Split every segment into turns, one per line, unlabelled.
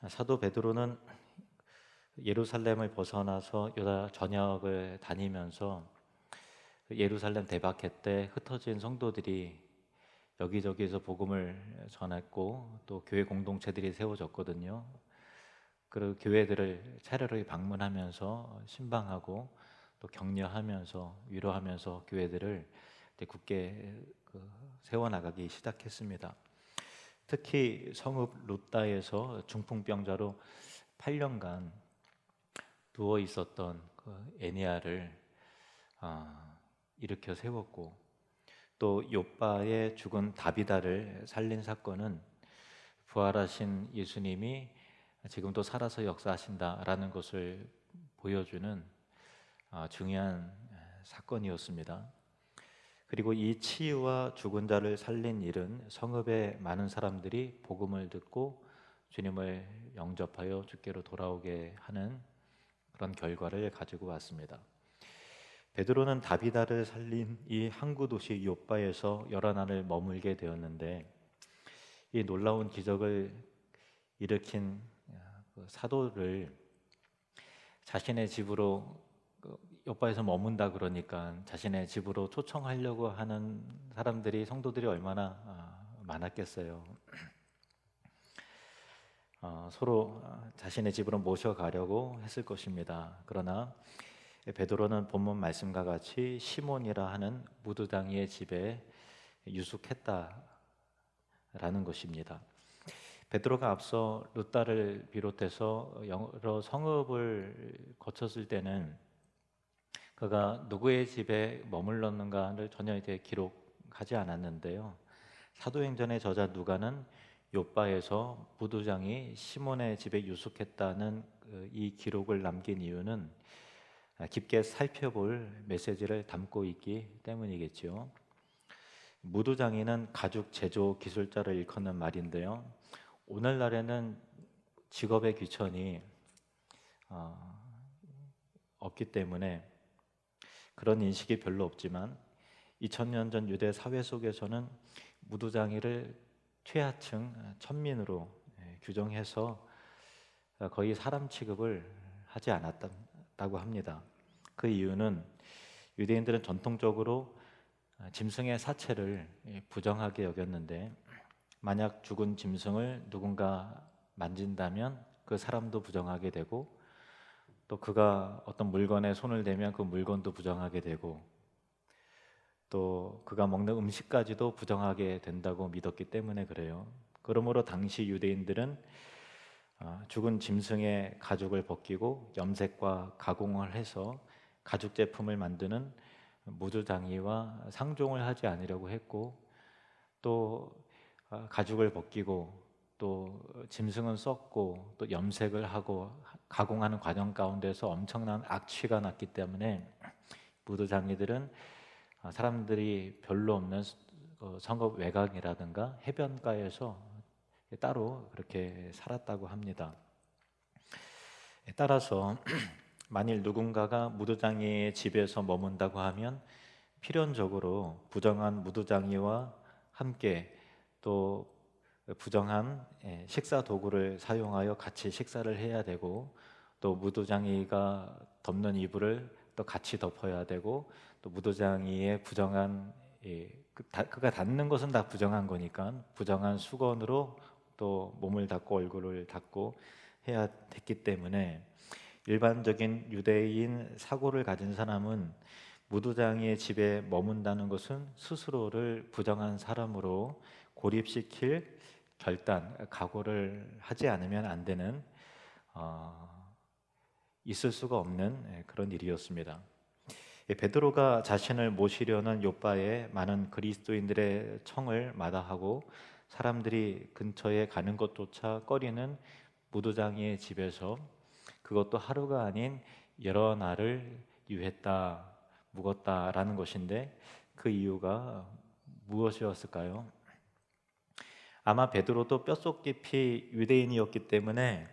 사도 베드로는 예루살렘을 벗어나서 유다 전역을 다니면서 예루살렘 대박회 때 흩어진 성도들이 여기저기서 복음을 전했고 또 교회 공동체들이 세워졌거든요. 그 교회들을 차례로 방문하면서 신방하고 또 격려하면서 위로하면서 교회들을 굳게 세워나가기 시작했습니다. 특히 성읍 루다에서 중풍병자로 8년간 누워 있었던 그 애니아를 일으켜 세웠고, 또 욥바의 죽은 다비다를 살린 사건은 부활하신 예수님이 지금도 살아서 역사하신다라는 것을 보여주는 중요한 사건이었습니다. 그리고 이 치유와 죽은 자를 살린 일은 성읍의 많은 사람들이 복음을 듣고 주님을 영접하여 주께로 돌아오게 하는 그런 결과를 가지고 왔습니다. 베드로는 다비다를 살린 이 항구 도시 욥바에서 여러 날을 머물게 되었는데, 이 놀라운 기적을 일으킨 그 사도를 자신의 집으로 욥바에서 머문다 그러니까 자신의 집으로 초청하려고 하는 사람들이, 성도들이 얼마나 많았겠어요. 서로 자신의 집으로 모셔가려고 했을 것입니다. 그러나 베드로는 본문 말씀과 같이 시몬이라 하는 무두장이의 집에 유숙했다라는 것입니다. 베드로가 앞서 루다를 비롯해서 여러 성읍을 거쳤을 때는 그가 누구의 집에 머물렀는가를 전혀 이제 기록하지 않았는데요. 사도행전의 저자 누가는 욥바에서 무두장이 시몬의 집에 유숙했다는 이 기록을 남긴 이유는 깊게 살펴볼 메시지를 담고 있기 때문이겠죠. 무두장이는 가죽 제조 기술자를 일컫는 말인데요. 오늘날에는 직업의 귀천이 없기 때문에 그런 인식이 별로 없지만 2000년 전 유대 사회 속에서는 무두장이를 최하층 천민으로 규정해서 거의 사람 취급을 하지 않았다고 합니다. 그 이유는 유대인들은 전통적으로 짐승의 사체를 부정하게 여겼는데, 만약 죽은 짐승을 누군가 만진다면 그 사람도 부정하게 되고, 또 그가 어떤 물건에 손을 대면 그 물건도 부정하게 되고, 또 그가 먹는 음식까지도 부정하게 된다고 믿었기 때문에 그래요. 그러므로 당시 유대인들은 죽은 짐승의 가죽을 벗기고 염색과 가공을 해서 가죽 제품을 만드는 무두장이와 상종을 하지 않으려고 했고, 또 가죽을 벗기고 또 짐승은 썩고 또 염색을 하고 가공하는 과정 가운데서 엄청난 악취가 났기 때문에 무두장이들은 사람들이 별로 없는 성읍 외곽이라든가 해변가에서 따로 그렇게 살았다고 합니다. 따라서 만일 누군가가 무두장이의 집에서 머문다고 하면 필연적으로 부정한 무두장이와 함께 또 부정한 식사 도구를 사용하여 같이 식사를 해야 되고, 또 무두장이가 덮는 이불을 또 같이 덮어야 되고, 또 무두장이의 부정한 그가 닿는 것은 다 부정한 거니까 부정한 수건으로 또 몸을 닦고 얼굴을 닦고 해야 됐기 때문에 일반적인 유대인 사고를 가진 사람은 무두장이의 집에 머문다는 것은 스스로를 부정한 사람으로 고립시킬 결단, 각오를 하지 않으면 안 되는 있을 수가 없는 그런 일이었습니다. 베드로가 자신을 모시려는 욥바에 많은 그리스도인들의 청을 마다하고 사람들이 근처에 가는 것조차 꺼리는 무두장이의 집에서, 그것도 하루가 아닌 여러 날을 유했다, 묵었다라는 것인데, 그 이유가 무엇이었을까요? 아마 베드로도 뼛속 깊이 유대인이었기 때문에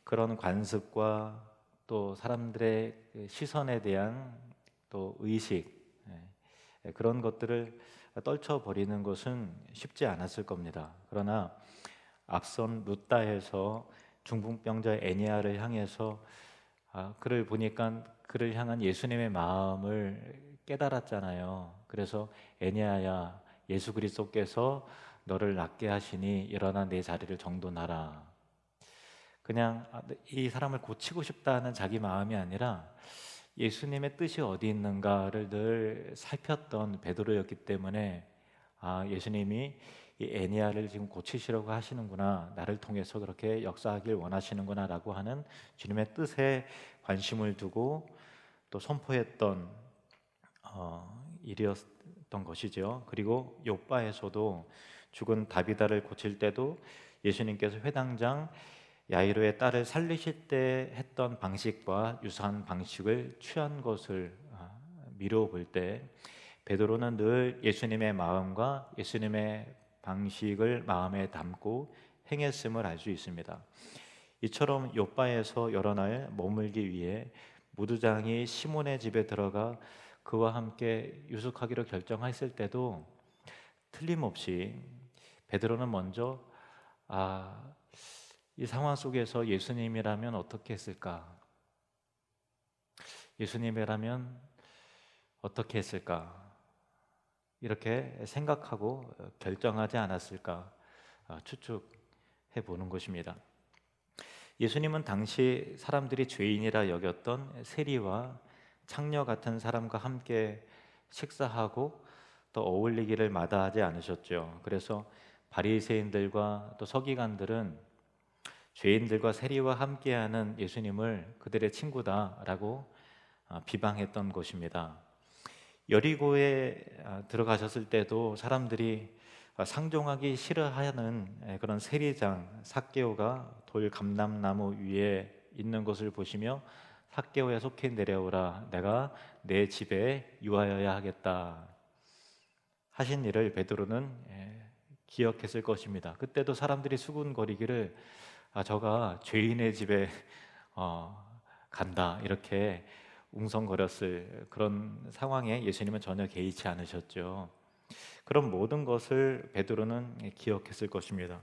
그런 관습과 또 사람들의 시선에 대한 또 의식, 그런 것들을 떨쳐버리는 것은 쉽지 않았을 겁니다. 그러나 앞선 루다에서 중풍병자 애니아를 향해서 그를 보니까 그를 향한 예수님의 마음을 깨달았잖아요. 그래서 애니아야, 예수 그리스도께서 너를 낫게 하시니 일어나 내 자리를 정돈하라. 그냥 이 사람을 고치고 싶다는 자기 마음이 아니라 예수님의 뜻이 어디 있는가를 늘 살폈던 베드로였기 때문에 예수님이 이 애니아를 지금 고치시려고 하시는구나, 나를 통해서 그렇게 역사하길 원하시는구나라고 하는 주님의 뜻에 관심을 두고 또 선포했던 일이었던 것이죠. 그리고 욥바에서도 죽은 다비다를 고칠 때도 예수님께서 회당장 야이로의 딸을 살리실 때 했던 방식과 유사한 방식을 취한 것을 미뤄볼 때 베드로는 늘 예수님의 마음과 예수님의 방식을 마음에 담고 행했음을 알 수 있습니다. 이처럼 욥바에서 여러 날 머물기 위해 무두장이 시몬의 집에 들어가 그와 함께 유숙하기로 결정했을 때도 틀림없이 베드로는 먼저 이 상황 속에서 예수님이라면 어떻게 했을까? 예수님이라면 어떻게 했을까? 이렇게 생각하고 결정하지 않았을까 추측해 보는 것입니다. 예수님은 당시 사람들이 죄인이라 여겼던 세리와 창녀 같은 사람과 함께 식사하고 또 어울리기를 마다하지 않으셨죠. 그래서 바리새인들과 또 서기관들은 죄인들과 세리와 함께하는 예수님을 그들의 친구다라고 비방했던 것입니다. 여리고에 들어가셨을 때도 사람들이 상종하기 싫어하는 그런 세리장 삭개오가 돌 감람나무 위에 있는 것을 보시며 삭개오야 속히 내려오라, 내가 내 집에 유하여야 하겠다 하신 일을 베드로는 기억했을 것입니다. 그때도 사람들이 수군거리기를 저가 죄인의 집에 간다 이렇게 웅성거렸을 그런 상황에 예수님은 전혀 개의치 않으셨죠. 그런 모든 것을 베드로는 기억했을 것입니다.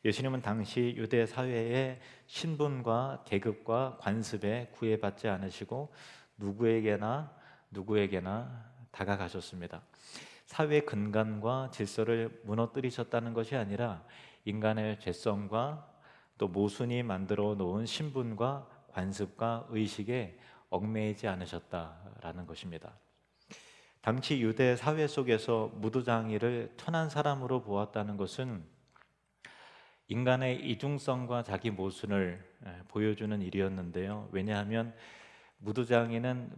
예수님은 당시 유대 사회의 신분과 계급과 관습에 구애받지 않으시고 누구에게나 다가가셨습니다. 사회 근간과 질서를 무너뜨리셨다는 것이 아니라 인간의 죄성과 또 모순이 만들어 놓은 신분과 관습과 의식에 얽매이지 않으셨다라는 것입니다. 당시 유대 사회 속에서 무두장이를 천한 사람으로 보았다는 것은 인간의 이중성과 자기 모순을 보여주는 일이었는데요. 왜냐하면 무두장이는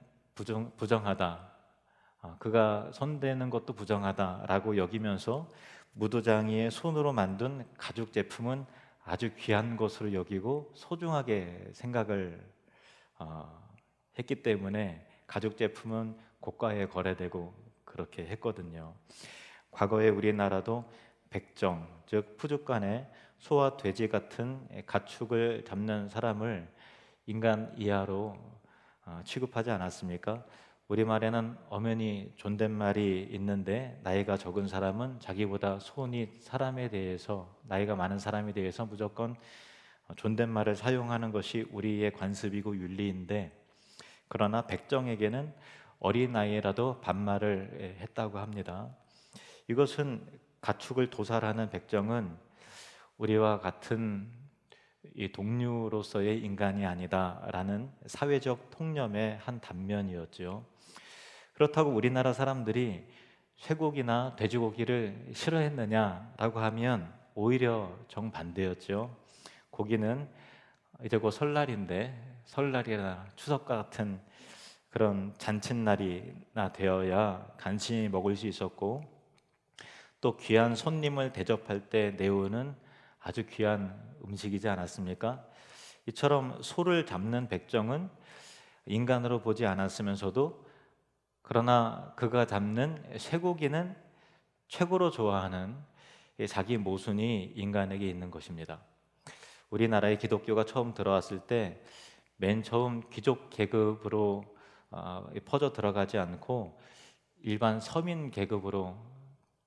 부정하다, 그가 손대는 것도 부정하다라고 여기면서 무두장이의 손으로 만든 가죽 제품은 아주 귀한 것으로 여기고 소중하게 생각을 했기 때문에 가죽 제품은 고가에 거래되고 그렇게 했거든요. 과거에 우리나라도 백정, 즉 푸주간에 소와 돼지 같은 가축을 잡는 사람을 인간 이하로 취급하지 않았습니까? 우리말에는 엄연히 존댓말이 있는데 나이가 적은 사람은 자기보다 나이가 많은 사람에 대해서 무조건 존댓말을 사용하는 것이 우리의 관습이고 윤리인데, 그러나 백정에게는 어린 나이라도 반말을 했다고 합니다. 이것은 가축을 도살하는 백정은 우리와 같은 이 동류로서의 인간이 아니다라는 사회적 통념의 한 단면이었죠. 그렇다고 우리나라 사람들이 쇠고기나 돼지고기를 싫어했느냐라고 하면 오히려 정반대였죠. 고기는 이제 곧 설날인데 설날이나 추석 같은 그런 잔칫날이나 되어야 간신히 먹을 수 있었고, 또 귀한 손님을 대접할 때 내오는 아주 귀한 음식이지 않았습니까? 이처럼 소를 잡는 백정은 인간으로 보지 않았으면서도 그러나 그가 잡는 쇠고기는 최고로 좋아하는 자기 모순이 인간에게 있는 것입니다. 우리나라에 기독교가 처음 들어왔을 때 맨 처음 귀족 계급으로 퍼져 들어가지 않고 일반 서민 계급으로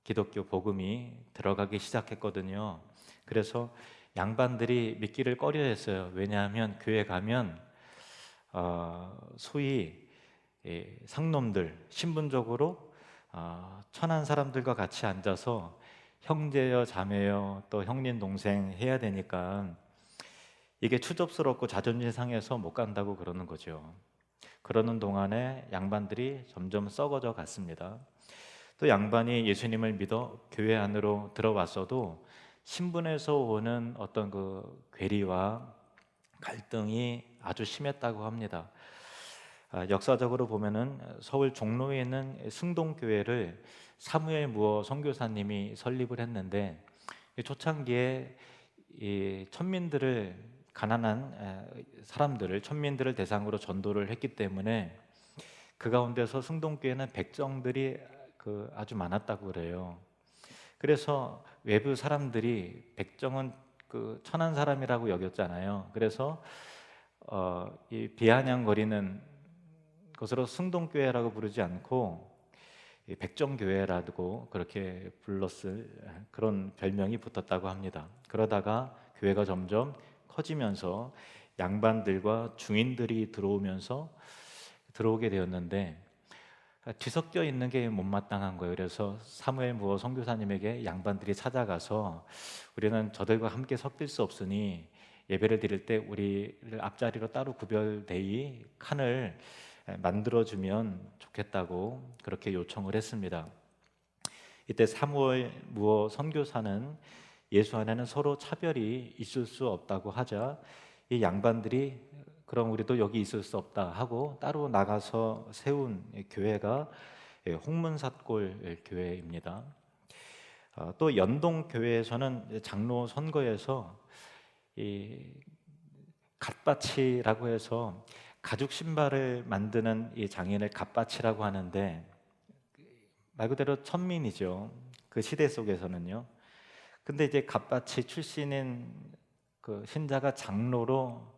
기독교 복음이 들어가기 시작했거든요. 그래서 양반들이 믿기를 꺼려했어요. 왜냐하면 교회 가면 소위 상놈들, 신분적으로 천한 사람들과 같이 앉아서 형제여 자매여 또 형님 동생 해야 되니까 이게 추접스럽고 자존심 상해서 못 간다고 그러는 거죠. 그러는 동안에 양반들이 점점 썩어져 갔습니다. 또 양반이 예수님을 믿어 교회 안으로 들어왔어도 신분에서 오는 어떤 그 괴리와 갈등이 아주 심했다고 합니다. 역사적으로 보면은 서울 종로에 있는 승동교회를 사무엘 무어 선교사님이 설립을 했는데, 초창기에 이 천민들을, 가난한 사람들을, 천민들을 대상으로 전도를 했기 때문에 그 가운데서 승동교회는 백정들이 아주 많았다고 그래요. 그래서 외부 사람들이 백정은 천한 사람이라고 여겼잖아요. 그래서 이 비아냥거리는 것으로 승동교회라고 부르지 않고 백정교회라고 그렇게 불렀을 그런 별명이 붙었다고 합니다. 그러다가 교회가 점점 커지면서 양반들과 중인들이 들어오게 되었는데, 뒤섞여 있는 게 못마땅한 거예요. 그래서 사무엘 무어 선교사님에게 양반들이 찾아가서 우리는 저들과 함께 섞일 수 없으니 예배를 드릴 때 우리를 앞자리로 따로 구별되이 칸을 만들어주면 좋겠다고 그렇게 요청을 했습니다. 이때 사무엘 무어 선교사는 예수 안에는 서로 차별이 있을 수 없다고 하자 이 양반들이 그럼 우리도 여기 있을 수 없다 하고 따로 나가서 세운 교회가 홍문삿골 교회입니다. 또 연동교회에서는 장로 선거에서 이 갓바치라고 해서 가죽 신발을 만드는 이 장인을 갓바치라고 하는데, 말 그대로 천민이죠. 그 시대 속에서는요. 근데 이제 갓바치 출신인 그 신자가 장로로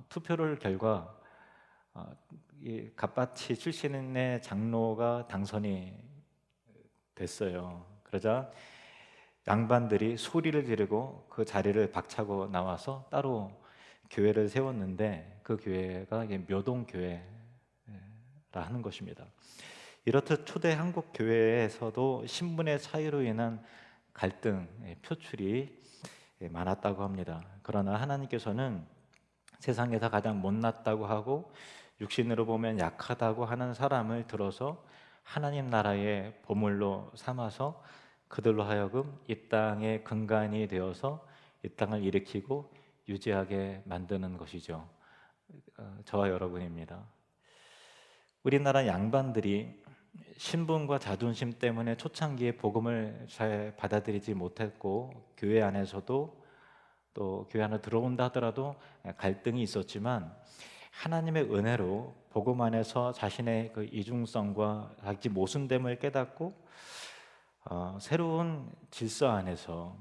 투표를 결과 이 갓바치 출신의 장로가 당선이 됐어요. 그러자 양반들이 소리를 지르고 그 자리를 박차고 나와서 따로 교회를 세웠는데, 그 교회가 묘동교회라 하는 것입니다. 이렇듯 초대 한국 교회에서도 신분의 차이로 인한 갈등, 표출이 많았다고 합니다. 그러나 하나님께서는 세상에서 가장 못났다고 하고 육신으로 보면 약하다고 하는 사람을 들어서 하나님 나라의 보물로 삼아서 그들로 하여금 이 땅의 근간이 되어서 이 땅을 일으키고 유지하게 만드는 것이죠. 저와 여러분입니다. 우리나라 양반들이 신분과 자존심 때문에 초창기에 복음을 잘 받아들이지 못했고, 교회 안에서도 또 교회 안에 들어온다 하더라도 갈등이 있었지만, 하나님의 은혜로 복음 안에서 자신의 그 이중성과 자기 모순됨을 깨닫고 새로운 질서 안에서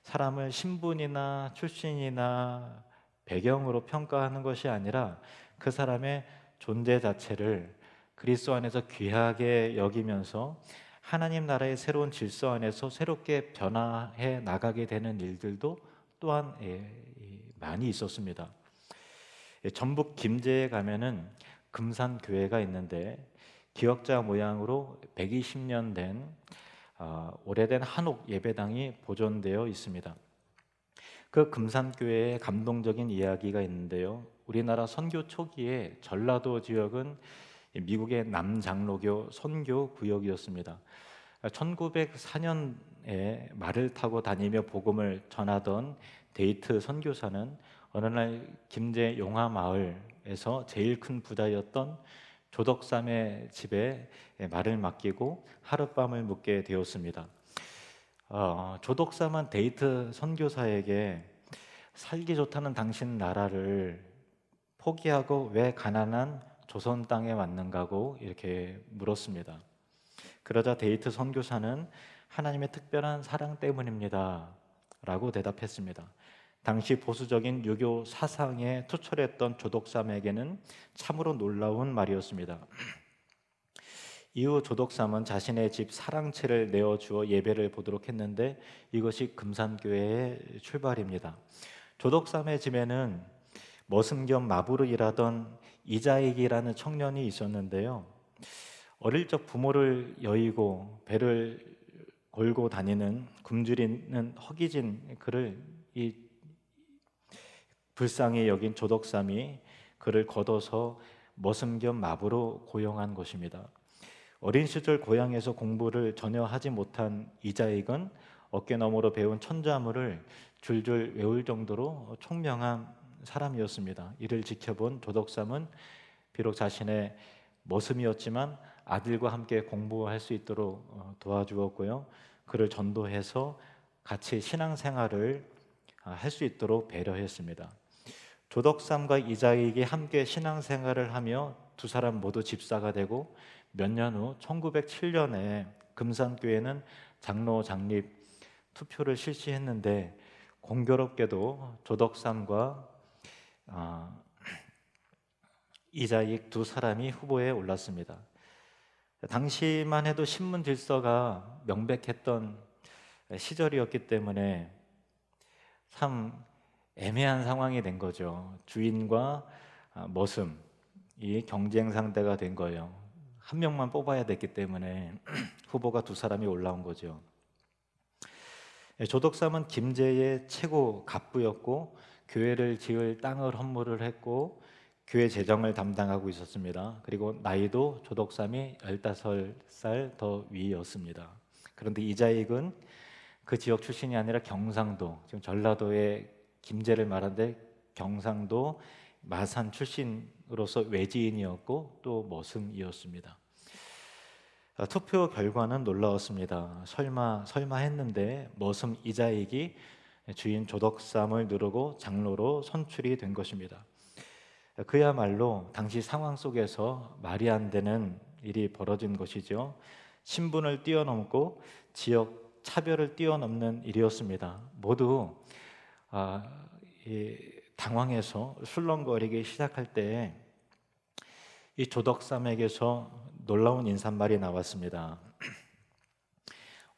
사람을 신분이나 출신이나 배경으로 평가하는 것이 아니라 그 사람의 존재 자체를 그리스도 안에서 귀하게 여기면서 하나님 나라의 새로운 질서 안에서 새롭게 변화해 나가게 되는 일들도 또한 많이 있었습니다. 전북 김제에 가면은 금산교회가 있는데, 기역자 모양으로 120년 된 오래된 한옥 예배당이 보존되어 있습니다. 그 금산교회의 감동적인 이야기가 있는데요. 우리나라 선교 초기에 전라도 지역은 미국의 남장로교 선교 구역이었습니다. 1904년에 말을 타고 다니며 복음을 전하던 데이트 선교사는 어느 날 김제 용화마을에서 제일 큰 부자였던 조덕삼의 집에 말을 맡기고 하룻밤을 묵게 되었습니다. 조덕삼은 데이트 선교사에게 살기 좋다는 당신 나라를 포기하고 왜 가난한 조선 땅에 왔는가고 이렇게 물었습니다. 그러자 데이트 선교사는 하나님의 특별한 사랑 때문입니다 라고 대답했습니다. 당시 보수적인 유교 사상에 투철했던 조덕삼에게는 참으로 놀라운 말이었습니다. 이후 조덕삼은 자신의 집 사랑채를 내어주어 예배를 보도록 했는데 이것이 금산교회의 출발입니다. 조덕삼의 집에는 머슴 겸 마부로 일하던 이자익이라는 청년이 있었는데요. 어릴 적 부모를 여의고 배를 골고 다니는 굶주리는 허기진 그를 이 불쌍히 여긴 조덕삼이 그를 걷어서 머슴 겸 마부로 고용한 것입니다. 어린 시절 고향에서 공부를 전혀 하지 못한 이자익은 어깨너머로 배운 천자문을 줄줄 외울 정도로 총명한 사람이었습니다. 이를 지켜본 조덕삼은 비록 자신의 머슴이었지만 아들과 함께 공부할 수 있도록 도와주었고요. 그를 전도해서 같이 신앙생활을 할 수 있도록 배려했습니다. 조덕삼과 이자익이 함께 신앙생활을 하며 두 사람 모두 집사가 되고 몇 년 후 1907년에 금산교회는 장로 장립 투표를 실시했는데 공교롭게도 조덕삼과 이자익 두 사람이 후보에 올랐습니다. 당시만 해도 신문 질서가 명백했던 시절이었기 때문에 참 애매한 상황이 된 거죠. 주인과 머슴이 경쟁 상대가 된 거예요. 한 명만 뽑아야 됐기 때문에 후보가 두 사람이 올라온 거죠. 조덕삼은 김제의 최고 갑부였고 교회를 지을 땅을 헌물을 했고 교회 재정을 담당하고 있었습니다. 그리고 나이도 조덕삼이 15살 더 위였습니다. 그런데 이자익은 그 지역 출신이 아니라 경상도, 지금 전라도의 김제를 말하는데 경상도 마산 출신으로서 외지인이었고 또 머슴이었습니다. 투표 결과는 놀라웠습니다. 설마 했는데 머슴 이자익이 주인 조덕삼을 누르고 장로로 선출이 된 것입니다. 그야말로 당시 상황 속에서 말이 안 되는 일이 벌어진 것이죠. 신분을 뛰어넘고 지역 차별을 뛰어넘는 일이었습니다. 모두 당황해서 술렁거리기 시작할 때 이 조덕삼에게서 놀라운 인사말이 나왔습니다.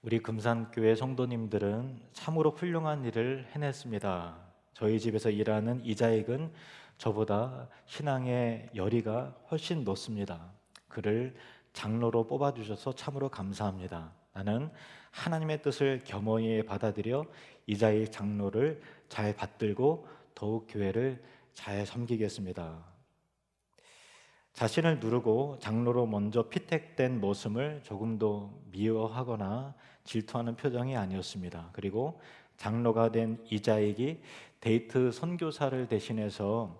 우리 금산교회 성도님들은 참으로 훌륭한 일을 해냈습니다. 저희 집에서 일하는 이자익은 저보다 신앙의 열의가 훨씬 높습니다. 그를 장로로 뽑아주셔서 참으로 감사합니다. 나는 하나님의 뜻을 겸허히 받아들여 이자익 장로를 잘 받들고 더욱 교회를 잘 섬기겠습니다. 자신을 누르고 장로로 먼저 피택된 모습을 조금도 미워하거나 질투하는 표정이 아니었습니다. 그리고 장로가 된 이자익이 데이트 선교사를 대신해서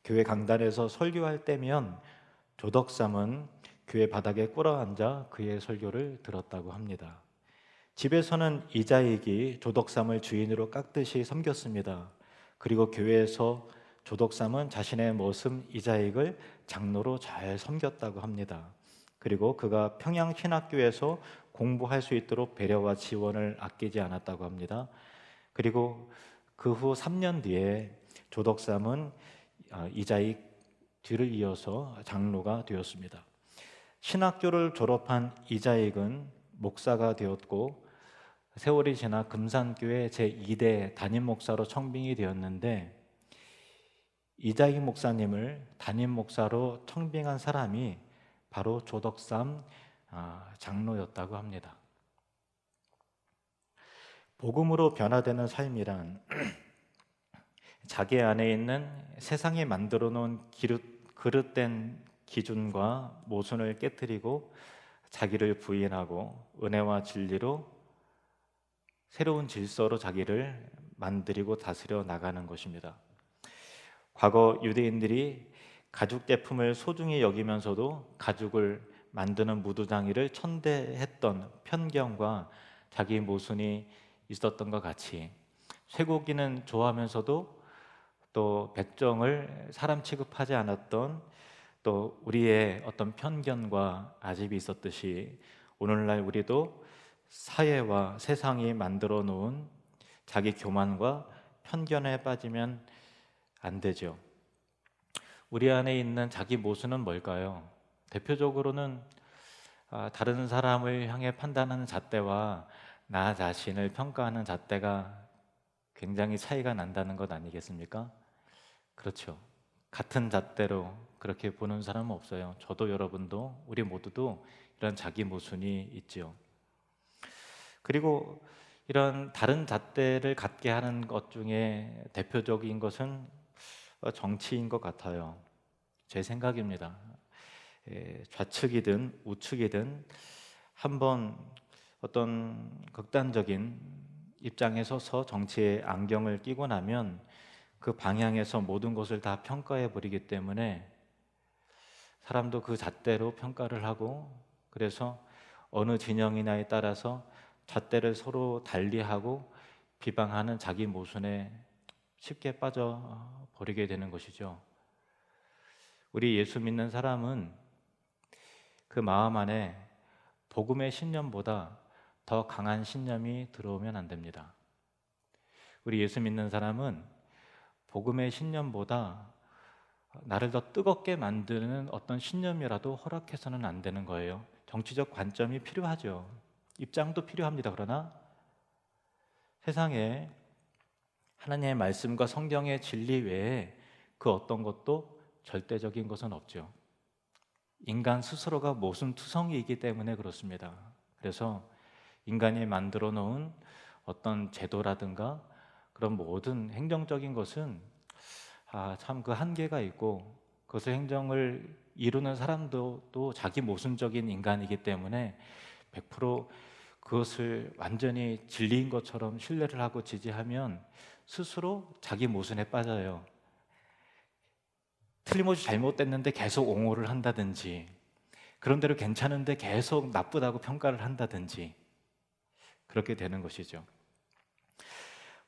교회 강단에서 설교할 때면 조덕삼은 교회 바닥에 꿇어앉아 그의 설교를 들었다고 합니다. 집에서는 이자익이 조덕삼을 주인으로 깎듯이 섬겼습니다. 그리고 교회에서 조덕삼은 자신의 머슴 이자익을 장로로 잘 섬겼다고 합니다. 그리고 그가 평양신학교에서 공부할 수 있도록 배려와 지원을 아끼지 않았다고 합니다. 그리고 그 후 3년 뒤에 조덕삼은 이자익 뒤를 이어서 장로가 되었습니다. 신학교를 졸업한 이자익은 목사가 되었고 세월이 지나 금산교회 제2대 담임 목사로 청빙이 되었는데 이자익 목사님을 담임 목사로 청빙한 사람이 바로 조덕삼 장로였다고 합니다. 복음으로 변화되는 삶이란 자기 안에 있는 세상이 만들어 놓은 그릇된 기준과 모순을 깨뜨리고 자기를 부인하고 은혜와 진리로 새로운 질서로 자기를 만들고 다스려 나가는 것입니다. 과거 유대인들이 가죽 제품을 소중히 여기면서도 가죽을 만드는 무두장이를 천대했던 편견과 자기 모순이 있었던 것 같이 쇠고기는 좋아하면서도 또 백정을 사람 취급하지 않았던 또 우리의 어떤 편견과 아집이 있었듯이 오늘날 우리도 사회와 세상이 만들어 놓은 자기 교만과 편견에 빠지면 안 되죠. 우리 안에 있는 자기 모순은 뭘까요? 대표적으로는 다른 사람을 향해 판단하는 잣대와 나 자신을 평가하는 잣대가 굉장히 차이가 난다는 것 아니겠습니까? 그렇죠. 같은 잣대로 그렇게 보는 사람은 없어요. 저도 여러분도 우리 모두도 이런 자기 모순이 있지요. 그리고 이런 다른 잣대를 갖게 하는 것 중에 대표적인 것은 정치인 것 같아요. 제 생각입니다. 좌측이든 우측이든 한번 어떤 극단적인 입장에 서서 정치의 안경을 끼고 나면 그 방향에서 모든 것을 다 평가해 버리기 때문에 사람도 그 잣대로 평가를 하고, 그래서 어느 진영이냐에 따라서 잣대를 서로 달리하고 비방하는 자기 모순에 쉽게 빠져 버리게 되는 것이죠. 우리 예수 믿는 사람은 그 마음 안에 복음의 신념보다 더 강한 신념이 들어오면 안 됩니다. 우리 예수 믿는 사람은 복음의 신념보다 나를 더 뜨겁게 만드는 어떤 신념이라도 허락해서는 안 되는 거예요. 정치적 관점이 필요하죠. 입장도 필요합니다. 그러나 세상에 하나님의 말씀과 성경의 진리 외에 그 어떤 것도 절대적인 것은 없죠. 인간 스스로가 모순투성이이기 때문에 그렇습니다. 그래서 인간이 만들어 놓은 어떤 제도라든가 그런 모든 행정적인 것은 참 그 한계가 있고, 그것을 행정을 이루는 사람도 또 자기 모순적인 인간이기 때문에 100% 그것을 완전히 진리인 것처럼 신뢰를 하고 지지하면 스스로 자기 모순에 빠져요. 틀림없이 잘못됐는데 계속 옹호를 한다든지, 그런 대로 괜찮은데 계속 나쁘다고 평가를 한다든지, 그렇게 되는 것이죠.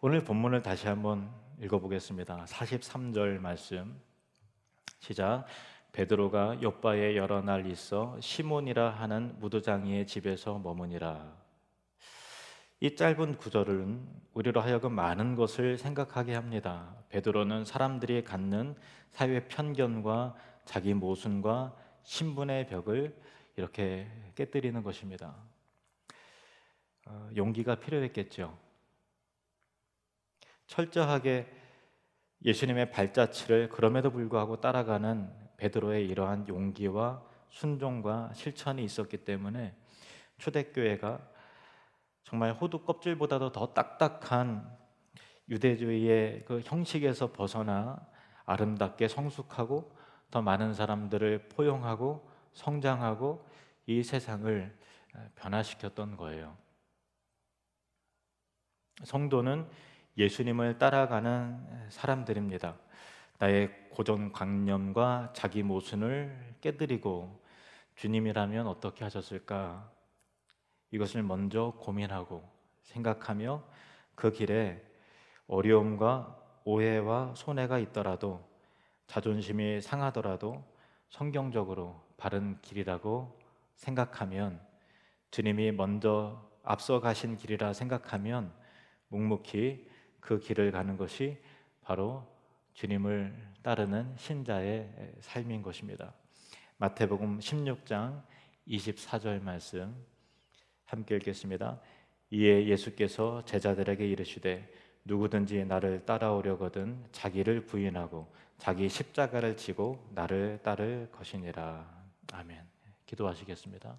오늘 본문을 다시 한번 읽어보겠습니다. 43절 말씀 시작. 베드로가 요바에 여러 날 있어 시몬이라 하는 무도장이의 집에서 머무니라. 이 짧은 구절은 우리로 하여금 많은 것을 생각하게 합니다. 베드로는 사람들이 갖는 사회 편견과 자기 모순과 신분의 벽을 이렇게 깨뜨리는 것입니다. 용기가 필요했겠죠. 철저하게 예수님의 발자취를 그럼에도 불구하고 따라가는 베드로의 이러한 용기와 순종과 실천이 있었기 때문에 초대교회가 정말 호두 껍질보다도 더 딱딱한 유대주의의 그 형식에서 벗어나 아름답게 성숙하고 더 많은 사람들을 포용하고 성장하고 이 세상을 변화시켰던 거예요. 성도는 예수님을 따라가는 사람들입니다. 나의 고정관념과 자기 모순을 깨뜨리고 주님이라면 어떻게 하셨을까? 이것을 먼저 고민하고 생각하며 그 길에 어려움과 오해와 손해가 있더라도, 자존심이 상하더라도 성경적으로 바른 길이라고 생각하면, 주님이 먼저 앞서 가신 길이라 생각하면 묵묵히 그 길을 가는 것이 바로 주님을 따르는 신자의 삶인 것입니다. 마태복음 16장 24절 말씀 함께 읽겠습니다. 이에 예수께서 제자들에게 이르시되 누구든지 나를 따라오려거든 자기를 부인하고 자기 십자가를 지고 나를 따를 것이니라. 아멘. 기도하시겠습니다.